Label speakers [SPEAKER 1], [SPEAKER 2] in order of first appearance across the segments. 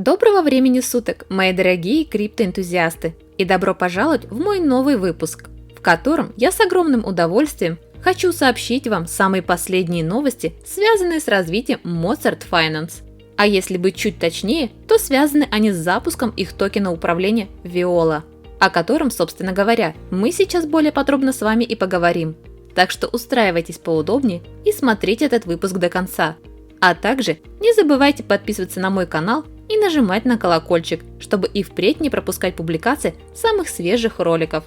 [SPEAKER 1] Доброго времени суток, мои дорогие криптоэнтузиасты, и добро пожаловать в мой новый выпуск, в котором я с огромным удовольствием хочу сообщить вам самые последние новости, связанные с развитием Mozart Finance. А если быть чуть точнее, то связаны они с запуском их токена управления Viola, о котором, собственно говоря, мы сейчас более подробно с вами и поговорим. Так что устраивайтесь поудобнее и смотрите этот выпуск до конца. А также не забывайте подписываться на мой канал и нажимать на колокольчик, чтобы и впредь не пропускать публикации самых свежих роликов.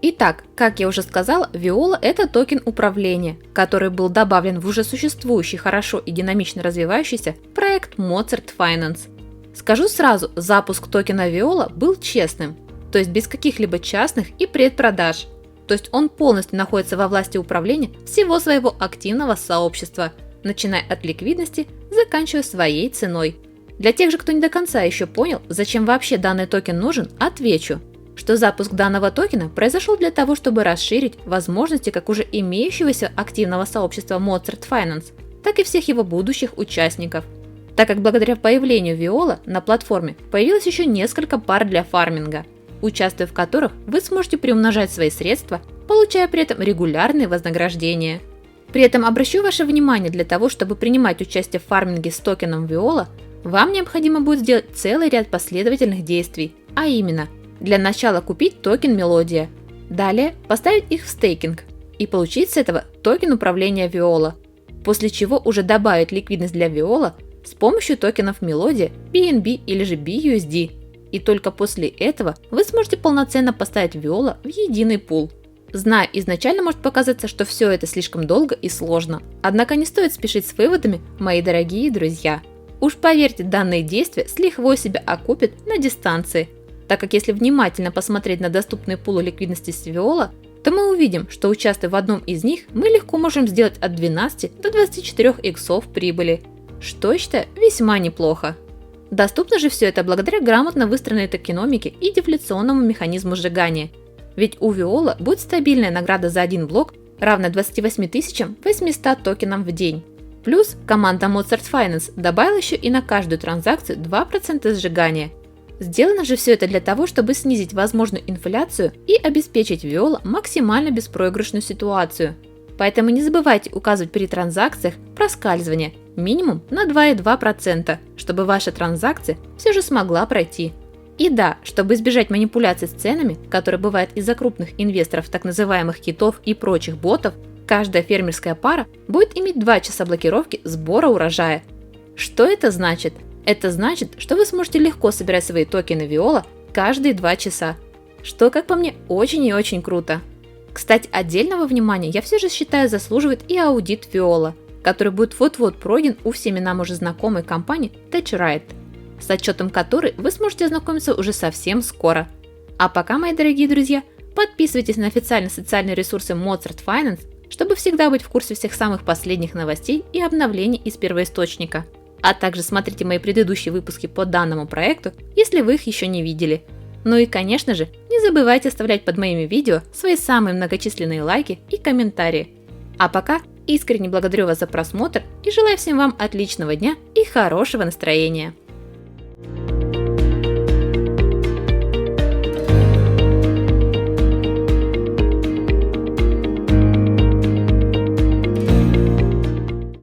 [SPEAKER 1] Итак, как я уже сказала, Viola – это токен управления, который был добавлен в уже существующий хорошо и динамично развивающийся проект Mozart Finance. Скажу сразу, запуск токена Viola был честным, то есть без каких-либо частных и предпродаж. То есть он полностью находится во власти управления всего своего активного сообщества, начиная от ликвидности, заканчивая своей ценой. Для тех же, кто не до конца еще понял, зачем вообще данный токен нужен, отвечу, что запуск данного токена произошел для того, чтобы расширить возможности как уже имеющегося активного сообщества Mozart Finance, так и всех его будущих участников. Так как благодаря появлению Viola на платформе появилось еще несколько пар для фарминга, участвуя в которых вы сможете приумножать свои средства, получая при этом регулярные вознаграждения. При этом обращу ваше внимание, для того, чтобы принимать участие в фарминге с токеном Viola, вам необходимо будет сделать целый ряд последовательных действий, а именно, для начала купить токен Мелодия, далее поставить их в стейкинг и получить с этого токен управления Viola, после чего уже добавить ликвидность для Viola с помощью токенов Мелодия, BNB или же BUSD, и только после этого вы сможете полноценно поставить Viola в единый пул. Знаю, изначально может показаться, что все это слишком долго и сложно, однако не стоит спешить с выводами, мои дорогие друзья. Уж поверьте, данные действия с лихвой себя окупят на дистанции, так как если внимательно посмотреть на доступные пулы ликвидности с Viola, то мы увидим, что участвуя в одном из них, мы легко можем сделать от 12 до 24 иксов прибыли, что я считаю весьма неплохо. Доступно же все это благодаря грамотно выстроенной токеномике и дефляционному механизму сжигания, ведь у Viola будет стабильная награда за один блок, равная 28 800 токенам в день. Плюс команда Mozart Finance добавила еще и на каждую транзакцию 2% сжигания. Сделано же все это для того, чтобы снизить возможную инфляцию и обеспечить Viola максимально беспроигрышную ситуацию. Поэтому не забывайте указывать при транзакциях проскальзывание минимум на 2,2%, чтобы ваша транзакция все же смогла пройти. И да, чтобы избежать манипуляций с ценами, которые бывают из-за крупных инвесторов, так называемых китов и прочих ботов, каждая фермерская пара будет иметь 2 часа блокировки сбора урожая. Что это значит? Это значит, что вы сможете легко собирать свои токены Viola каждые 2 часа, что, как по мне, очень и очень круто. Кстати, отдельного внимания я все же считаю заслуживает и аудит Viola, который будет вот-вот пройден у всеми нам уже знакомой компании TouchRight, с отчетом которой вы сможете ознакомиться уже совсем скоро. А пока, мои дорогие друзья, подписывайтесь на официальные социальные ресурсы Mozart Finance, чтобы всегда быть в курсе всех самых последних новостей и обновлений из первоисточника. А также смотрите мои предыдущие выпуски по данному проекту, если вы их еще не видели. Ну и, конечно же, не забывайте оставлять под моими видео свои самые многочисленные лайки и комментарии. А пока искренне благодарю вас за просмотр и желаю всем вам отличного дня и хорошего настроения.